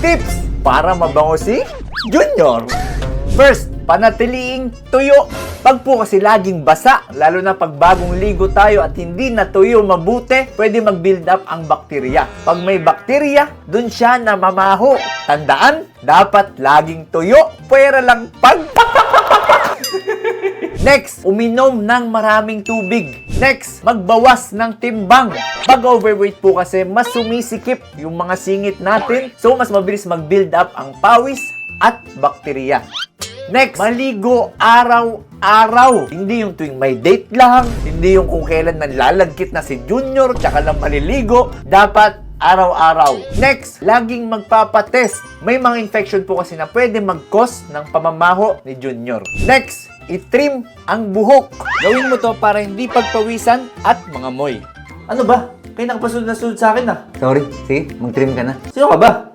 tips para mabango si Junior. First, panatiliing tuyo. Pag po kasi laging basa, lalo na pag bagong ligo tayo at hindi natuyo mabuti, pwede mag-build up ang bakterya. Pag may bakterya, dun siya namamaho. Tandaan, dapat laging tuyo, pwera lang pag... Next, uminom ng maraming tubig. Next, magbawas ng timbang. Pag overweight po kasi, mas sumisikip yung mga singit natin. So, mas mabilis mag-build up ang pawis at bakterya. Next, maligo araw-araw. Hindi yung tuwing may date lang. Hindi yung kung kailan nanlalagkit na si Junior tsaka lang maliligo. Dapat araw-araw. Next, laging magpapatest. May mga infection po kasi na pwede mag-cause ng pamamaho ni Junior. Next, i-trim ang buhok. Gawin mo to para hindi pagpawisan at mga moy. Ano ba? Kayo nakapasunod na sunod sa akin ah. Sorry, sige, mag-trim ka na. Sino ka ba?